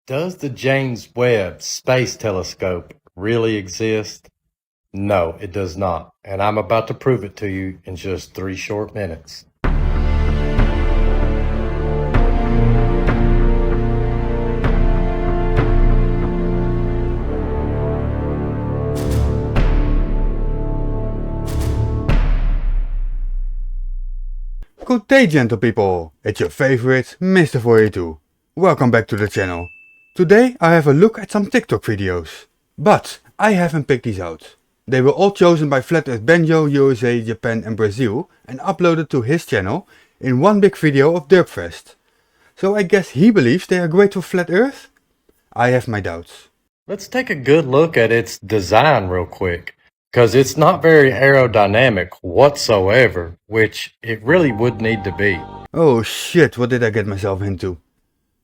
Does the James Webb Space Telescope really exist? No, it does not, and I'm about to prove it to you in just 3 short minutes. Good day, gentle people, it's your favorite Mr. 42. Welcome back to the channel. Today I have a look at some TikTok videos. But I haven't picked these out. They were all chosen by Flat Earth Benjo, USA, Japan and Brazil and uploaded to his channel in one big video of Derpfest. So I guess he believes they are great for Flat Earth? I have my doubts. Let's take a good look at its design real quick, because it's not very aerodynamic whatsoever, which it really would need to be. Oh shit, what did I get myself into?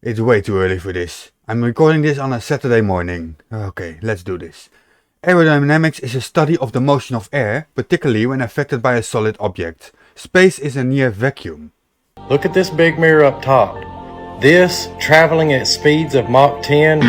It's way too early for this. I'm recording this on a Saturday morning. Okay, let's do this. Aerodynamics is a study of the motion of air, particularly when affected by a solid object. Space is a near vacuum. Look at this big mirror up top. This, traveling at speeds of Mach 10.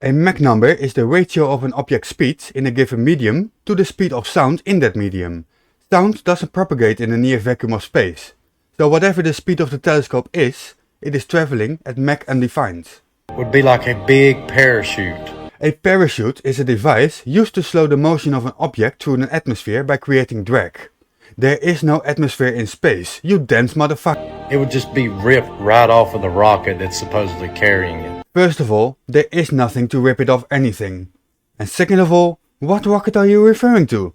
A Mach number is the ratio of an object's speed in a given medium to the speed of sound in that medium. Sound doesn't propagate in a near vacuum of space. So whatever the speed of the telescope is, it is traveling at Mach undefined. Would be like a big parachute. A parachute is a device used to slow the motion of an object through an atmosphere by creating drag. There is no atmosphere in space, you dense motherfucker. It would just be ripped right off of the rocket that's supposedly carrying it. First of all, there is nothing to rip it off anything. And second of all, what rocket are you referring to?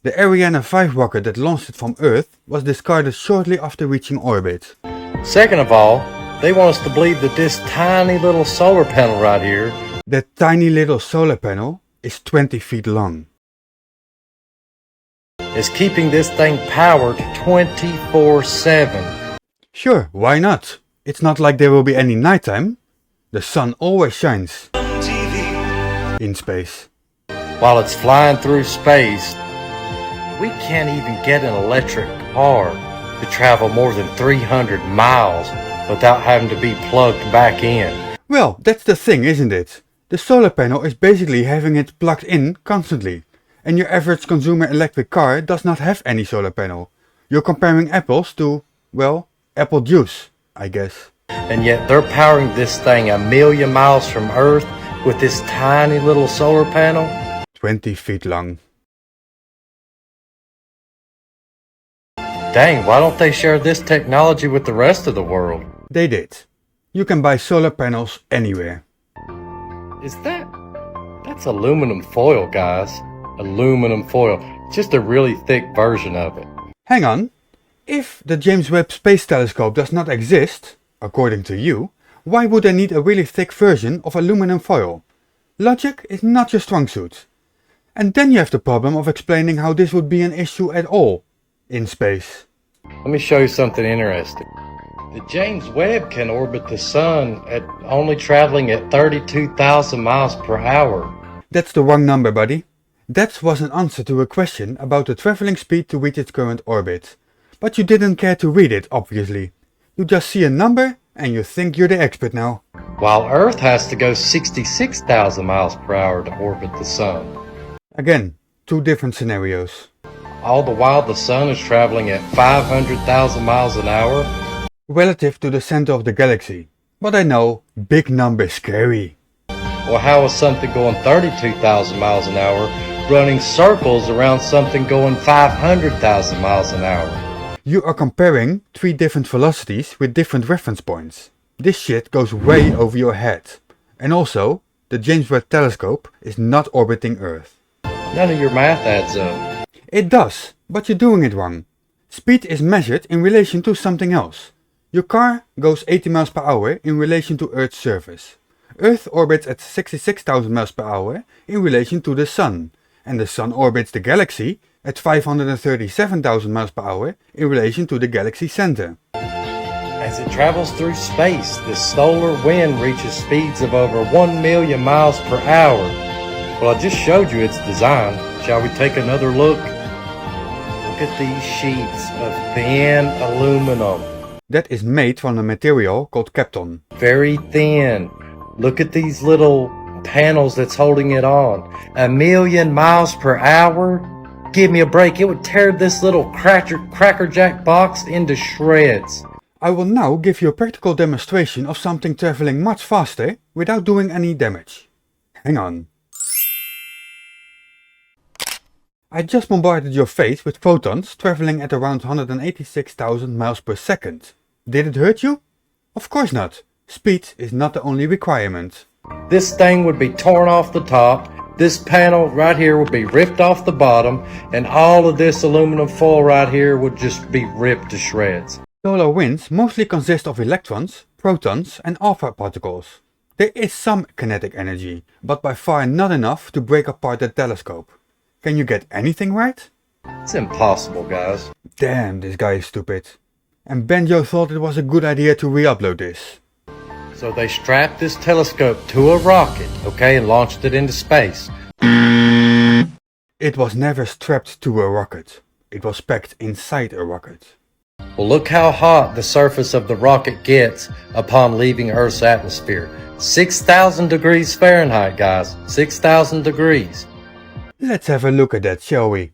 The Ariane 5 rocket that launched it from Earth was discarded shortly after reaching orbit. Second of all, they want us to believe that this tiny little solar panel right here, That tiny little solar panel is 20 feet long. is keeping this thing powered 24/7. Sure, why not? It's not like there will be any nighttime. The sun always shines in space. While it's flying through space, we can't even get an electric car to travel more than 300 miles without having to be plugged back in. Well, that's the thing, isn't it? The solar panel is basically having it plugged in constantly. And your average consumer electric car does not have any solar panel. You're comparing apples to, well, apple juice, I guess. And yet they're powering this thing 1,000,000 miles from Earth with this tiny little solar panel. 20 feet long. Dang, why don't they share this technology with the rest of the world? They did. You can buy solar panels anywhere. That's aluminum foil, guys. Aluminum foil. Just a really thick version of it. Hang on. If the James Webb Space Telescope does not exist, according to you, why would they need a really thick version of aluminum foil? Logic is not your strong suit. And then you have the problem of explaining how this would be an issue at all in space. Let me show you something interesting. The James Webb can orbit the sun at only traveling at 32,000 miles per hour. That's the wrong number, buddy. That was an answer to a question about the traveling speed to reach its current orbit. But you didn't care to read it, obviously. You just see a number and you think you're the expert now. While Earth has to go 66,000 miles per hour to orbit the sun. Again, two different scenarios. All the while the sun is traveling at 500,000 miles an hour. Relative to the center of the galaxy. But I know, big numbers scary. Or how is something going 32,000 miles an hour running circles around something going 500,000 miles an hour? You are comparing three different velocities with different reference points. This shit goes way over your head. And also, the James Webb Telescope is not orbiting Earth. None of your math adds up. It does, but you're doing it wrong. Speed is measured in relation to something else. Your car goes 80 miles per hour in relation to Earth's surface. Earth orbits at 66,000 miles per hour in relation to the Sun. And the Sun orbits the galaxy at 537,000 miles per hour in relation to the galaxy center. As it travels through space, the solar wind reaches speeds of over 1,000,000 miles per hour. Well, I just showed you its design. Shall we take another look? Look at these sheets of thin aluminum. That is made from a material called Kapton. Very thin. Look at these little panels that's holding it on. 1,000,000 miles per hour? Give me a break. It would tear this little Cracker Jack box into shreds. I will now give you a practical demonstration of something traveling much faster without doing any damage. Hang on. I just bombarded your face with photons traveling at around 186,000 miles per second. Did it hurt you? Of course not. Speed is not the only requirement. This thing would be torn off the top. This panel right here would be ripped off the bottom, and all of this aluminum foil right here would just be ripped to shreds. Solar winds mostly consist of electrons, protons and alpha particles. There is some kinetic energy, but by far not enough to break apart the telescope. Can you get anything right? It's impossible, guys. Damn, this guy is stupid. And Benjo thought it was a good idea to re-upload this. So they strapped this telescope to a rocket, okay, and launched it into space. It was never strapped to a rocket. It was packed inside a rocket. Well, look how hot the surface of the rocket gets upon leaving Earth's atmosphere. 6,000 degrees Fahrenheit, guys. 6,000 degrees. Let's have a look at that, shall we?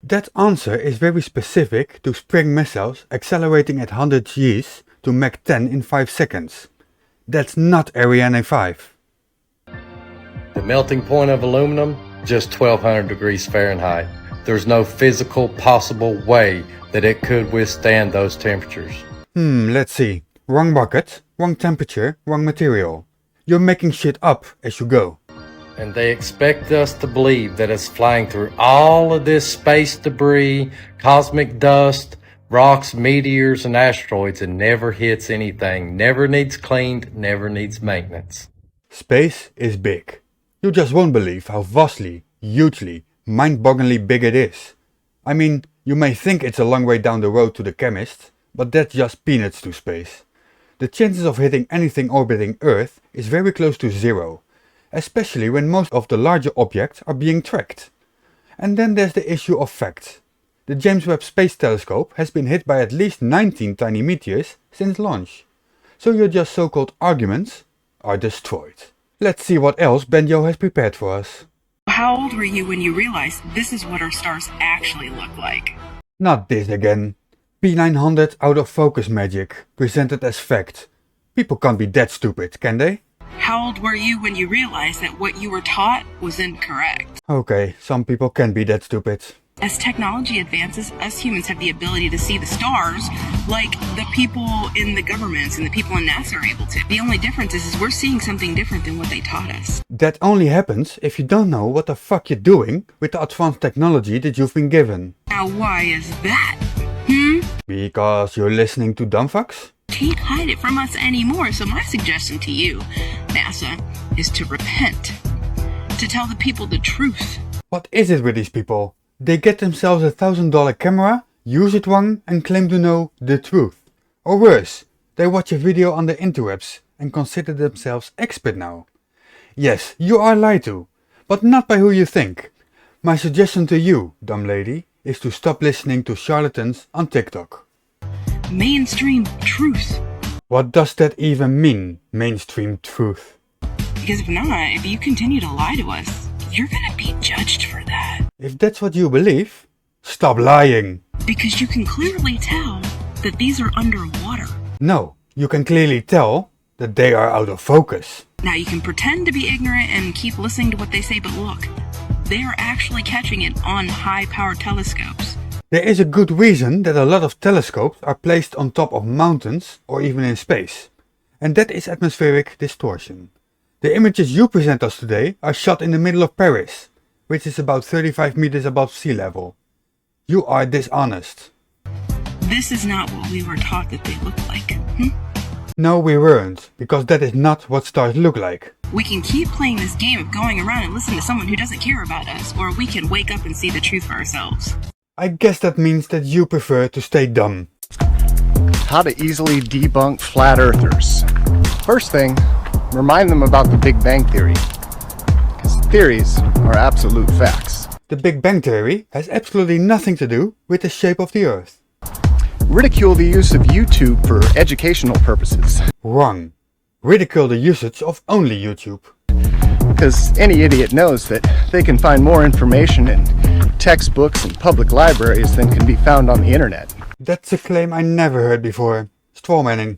That answer is very specific to spring missiles accelerating at 100 Gs to Mach 10 in 5 seconds. That's not Ariane 5. The melting point of aluminum, just 1,200 degrees Fahrenheit. There's no physical possible way that it could withstand those temperatures. Let's see. Wrong bucket, wrong temperature, wrong material. You're making shit up as you go. And they expect us to believe that it's flying through all of this space debris, cosmic dust, rocks, meteors, and asteroids, and never hits anything, never needs cleaned, never needs maintenance. Space is big. You just won't believe how vastly, hugely, mind-bogglingly big it is. I mean, you may think it's a long way down the road to the chemist, but that's just peanuts to space. The chances of hitting anything orbiting Earth is very close to zero, especially when most of the larger objects are being tracked. And then there's the issue of fact. The James Webb Space Telescope has been hit by at least 19 tiny meteors since launch. So your just so-called arguments are destroyed. Let's see what else Benjo has prepared for us. How old were you when you realized this is what our stars actually look like? Not this again. P900 out of focus magic, presented as fact. People can't be that stupid, can they? How old were you when you realized that what you were taught was incorrect? Okay, some people can be that stupid. As technology advances, us humans have the ability to see the stars like the people in the governments and the people in NASA are able to. The only difference is we're seeing something different than what they taught us. That only happens if you don't know what the fuck you're doing with the advanced technology that you've been given. Now why is that? Because you're listening to dumb fucks? Can't hide it from us anymore, so my suggestion to you, NASA, is to repent. To tell the people the truth. What is it with these people? They get themselves a $1,000 camera, use it wrong and claim to know the truth. Or worse, they watch a video on the interwebs and consider themselves expert now. Yes, you are lied to, but not by who you think. My suggestion to you, dumb lady, is to stop listening to charlatans on TikTok. Mainstream truth. What does that even mean, mainstream truth? Because if not, if you continue to lie to us, you're gonna be judged for that. If that's what you believe, stop lying. Because you can clearly tell that these are underwater. No, you can clearly tell that they are out of focus. Now you can pretend to be ignorant and keep listening to what they say, but look, they are actually catching it on high-powered telescopes. There is a good reason that a lot of telescopes are placed on top of mountains or even in space. And that is atmospheric distortion. The images you present us today are shot in the middle of Paris, which is about 35 meters above sea level. You are dishonest. This is not what we were taught that they look like. No, we weren't, because that is not what stars look like. We can keep playing this game of going around and listen to someone who doesn't care about us, or we can wake up and see the truth for ourselves. I guess that means that you prefer to stay dumb. How to easily debunk flat earthers. First thing, remind them about the Big Bang Theory. Because theories are absolute facts. The Big Bang Theory has absolutely nothing to do with the shape of the Earth. Ridicule the use of YouTube for educational purposes. Wrong. Ridicule the usage of only YouTube. Because any idiot knows that they can find more information in textbooks and public libraries than can be found on the internet. That's a claim I never heard before. Strawmanning.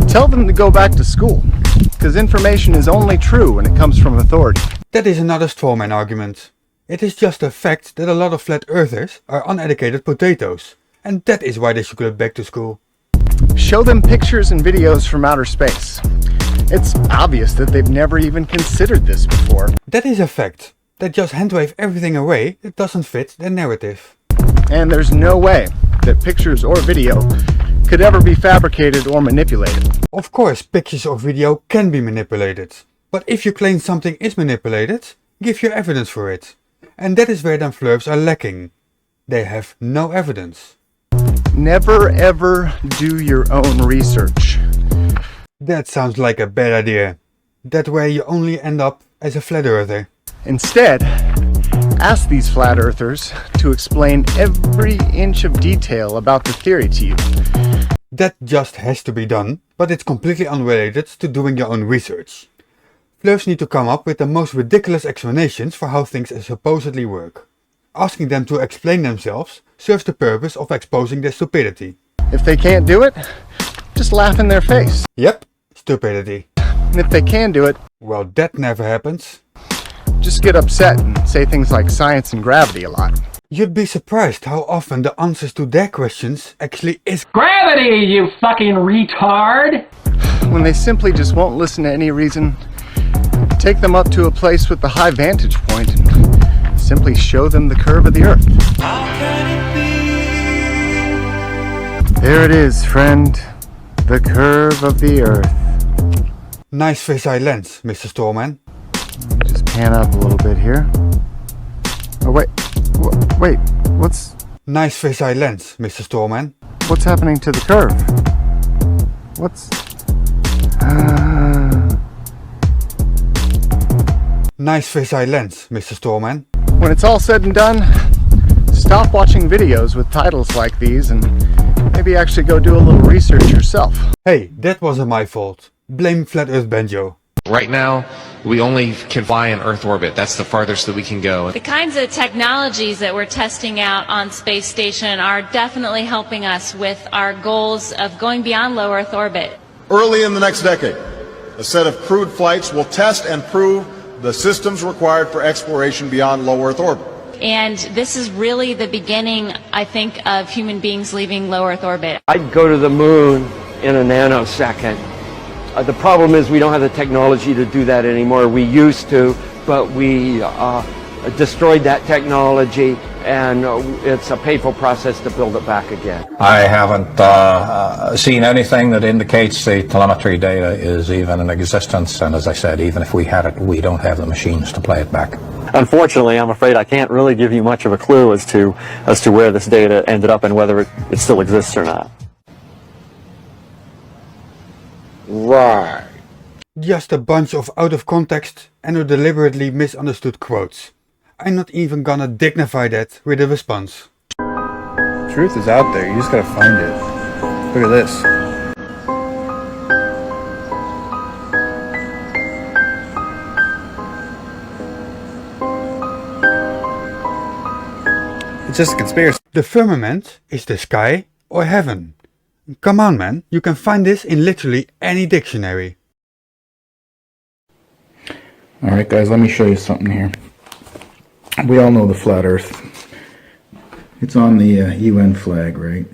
Tell them to go back to school, because information is only true when it comes from authority. That is another strawman argument. It is just a fact that a lot of flat earthers are uneducated potatoes, and that is why they should go back to school. Show them pictures and videos from outer space. It's obvious that they've never even considered this before. That is a fact. They just handwave everything away that doesn't fit their narrative. And there's no way that pictures or video could ever be fabricated or manipulated. Of course, pictures or video can be manipulated. But if you claim something is manipulated, give your evidence for it. And that is where them flurps are lacking. They have no evidence. Never ever do your own research. That sounds like a bad idea. That way you only end up as a flat earther. Instead, ask these flat earthers to explain every inch of detail about the theory to you. That just has to be done, but it's completely unrelated to doing your own research. Flurps need to come up with the most ridiculous explanations for how things supposedly work. Asking them to explain themselves serves the purpose of exposing their stupidity. If they can't do it, just laugh in their face. Yep, stupidity. And if they can do it, Well, that never happens. just get upset and say things like science and gravity a lot. You'd be surprised how often the answers to their questions actually is Gravity, you fucking retard! When they simply just won't listen to any reason, take them up to a place with a high vantage point and simply show them the curve of the earth. There it is, friend. The curve of the earth. nice fisheye lens, Mr. Stallman. Just pan up a little bit here. Oh wait, wait, Nice fisheye lens, Mr. Stallman. what's happening to the curve? What's... Nice fisheye lens, Mr. Stallman. When it's all said and done, stop watching videos with titles like these and maybe actually go do a little research yourself. Hey, that wasn't my fault. Blame Flat Earth Banjo. Right now, we only can fly in Earth orbit. That's the farthest that we can go. The kinds of technologies that we're testing out on Space Station are definitely helping us with our goals of going beyond low Earth orbit. Early in the next decade, a set of crewed flights will test and prove the systems required for exploration beyond low Earth orbit. And this is really the beginning, I think, of human beings leaving low Earth orbit. I'd go to the moon in a nanosecond. The problem is we don't have the technology to do that anymore. We used to, but we destroyed that technology, and it's a painful process to build it back again. I haven't seen anything that indicates the telemetry data is even in existence, and as I said, even if we had it, we don't have the machines to play it back. Unfortunately, I'm afraid I can't really give you much of a clue as to where this data ended up and whether it still exists or not. Right. Just a bunch of out of context and or deliberately misunderstood quotes. I'm not even gonna dignify that with a response. Truth is out there, you just gotta find it. Look at this. It's just a conspiracy. The firmament is the sky or heaven. Come on man, you can find this in literally any dictionary. Alright guys, let me show you something here. We all know the flat earth. It's on the UN flag, right?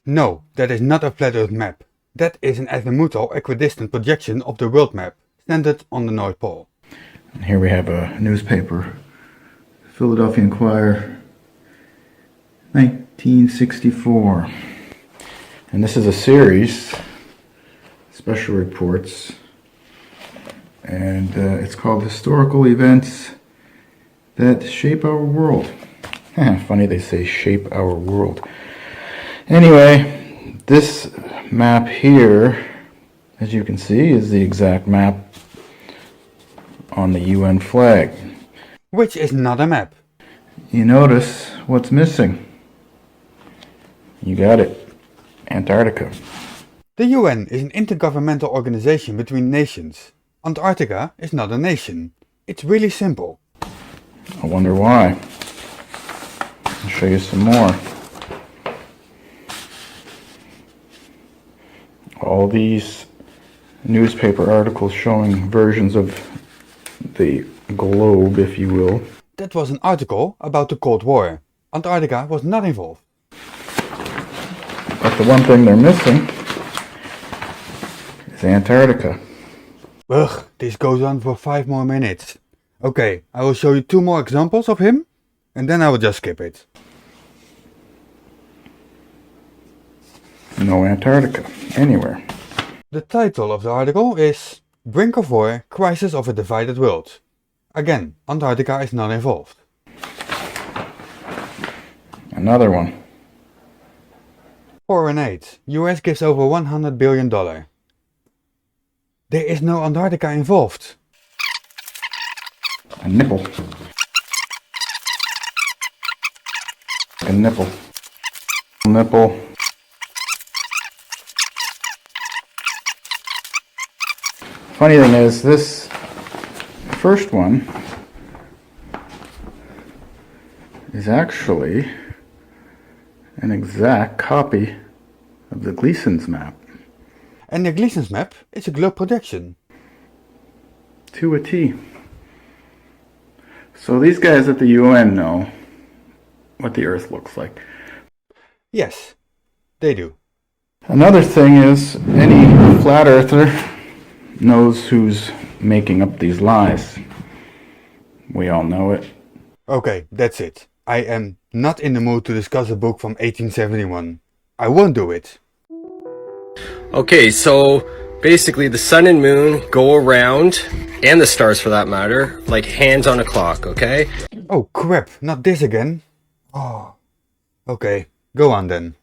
No, that is not a flat earth map. That is an azimuthal equidistant projection of the world map, standard on the North Pole. And here we have a newspaper. Philadelphia Inquirer, 1964. And this is a series, special reports, and it's called Historical Events That Shape Our World. Funny they say shape our world. Anyway, this map here, as you can see, is the exact map on the UN flag. Which is not a map. You notice what's missing. You got it. Antarctica. The UN is an intergovernmental organization between nations. Antarctica is not a nation. It's really simple. I wonder why. I'll show you some more. All these newspaper articles showing versions of the globe, if you will. That was an article about the Cold War. Antarctica was not involved. But the one thing they're missing is Antarctica. Ugh, this goes on for 5 more minutes. Okay, I will show you 2 more examples of him, and then I will just skip it. No Antarctica, anywhere. The title of the article is Brink of War, Crisis of a Divided World. Again, Antarctica is not involved. Another one. Foreign aid. US gives over $100 billion. There is no Antarctica involved. A nipple. A nipple. Nipple. Funny thing is, this first one is actually an exact copy of the Gleason's map. And the Gleason's map is a globe projection. To a T. So these guys at the UN know what the Earth looks like. Yes, they do. Another thing is, any flat earther knows who's making up these lies. We all know it. Okay, that's it. I am not in the mood to discuss a book from 1871. I won't do it. Okay, so basically the sun and moon go around, and the stars for that matter, like hands on a clock, okay? Oh crap, not this again. Oh. Okay, go on then.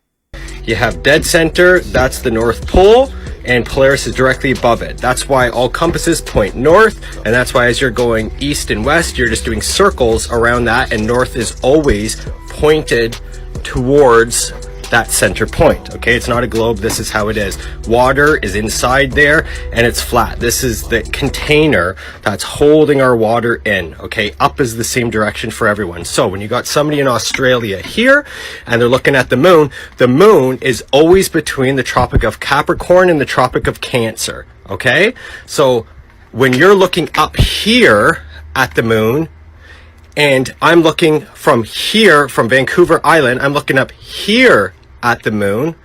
You have dead center, that's the North Pole, and Polaris is directly above it. That's why all compasses point north, and that's why as you're going east and west, you're just doing circles around that, and north is always pointed towards that center point. Okay, it's not a globe, this is how it is. Water is inside there and it's flat. This is the container that's holding our water in. Okay, up is the same direction for everyone. So when you got somebody in Australia here and they're looking at the moon is always between the Tropic of Capricorn and the Tropic of Cancer. Okay, so when you're looking up here at the moon, and I'm looking from here, from Vancouver Island, I'm looking up here at the moon,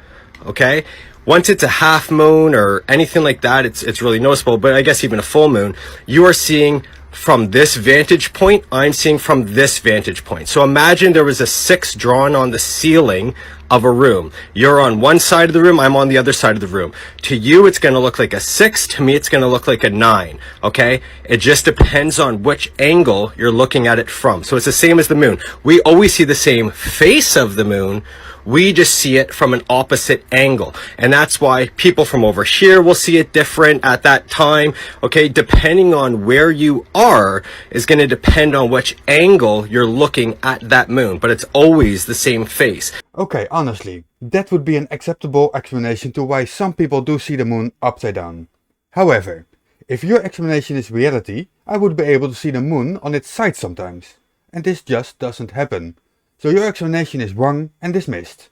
okay? Once it's a half moon or anything like that, it's really noticeable, but I guess even a full moon, you are seeing from this vantage point, I'm seeing from this vantage point. So imagine there was a 6 drawn on the ceiling of a room. You're on one side of the room, I'm on the other side of the room. To you, it's going to look like a 6. To me, it's going to look like a 9, okay? It just depends on which angle you're looking at it from. So it's the same as the moon. We always see the same face of the moon. We just see it from an opposite angle. And that's why people from over here will see it different at that time. Okay, depending on where you are is going to depend on which angle you're looking at that moon. But it's always the same face. Okay, honestly, that would be an acceptable explanation to why some people do see the moon upside down. However, if your explanation is reality, I would be able to see the moon on its side sometimes. And this just doesn't happen. So your explanation is wrong and dismissed.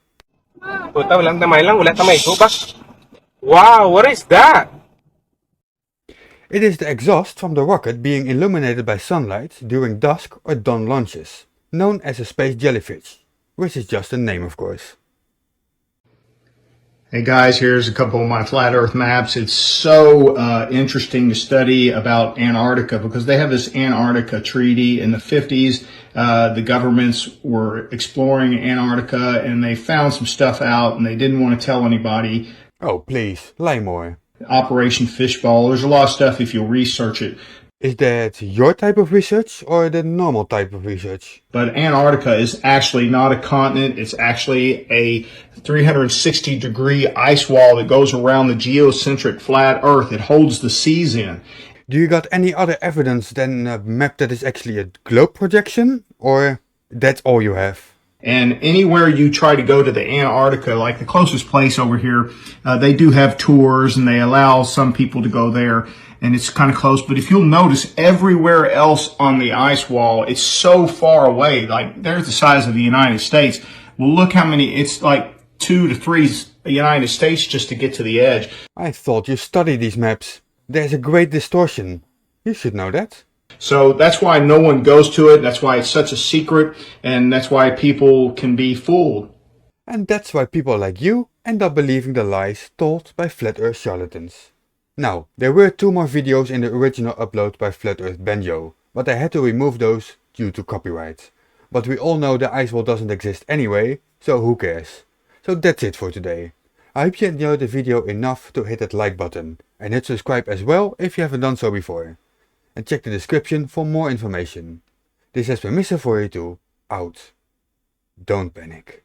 Wow, what is that? It is the exhaust from the rocket being illuminated by sunlight during dusk or dawn launches, known as a space jellyfish, which is just a name of course. Hey guys, here's a couple of my flat earth maps. It's so interesting to study about Antarctica because they have this Antarctica treaty in the 50s. The governments were exploring Antarctica and they found some stuff out and they didn't want to tell anybody. Oh please, lie more. Operation Fishbowl. There's a lot of stuff if you'll research it. Is that your type of research or the normal type of research? But Antarctica is actually not a continent. It's actually a 360-degree ice wall that goes around the geocentric flat Earth. It holds the seas in. Do you got any other evidence than a map that is actually a globe projection? Or that's all you have? And anywhere you try to go to the Antarctica, like the closest place over here, they do have tours and they allow some people to go there, and it's kind of close. But if you'll notice, everywhere else on the ice wall, it's so far away. Like, there's the size of the United States. Well, look how many, it's like 2 to 3 United States just to get to the edge. I thought you studied these maps. There's a great distortion. You should know that. So that's why no one goes to it. That's why it's such a secret, and that's why people can be fooled. And that's why people like you end up believing the lies told by Flat Earth charlatans. Now, there were 2 more videos in the original upload by Flat Earth Benjo, but I had to remove those due to copyright. But we all know the ice wall doesn't exist anyway, so who cares? So that's it for today. I hope you enjoyed the video enough to hit that like button, and hit subscribe as well if you haven't done so before. And check the description for more information. This has been Mr. 482, out. Don't panic.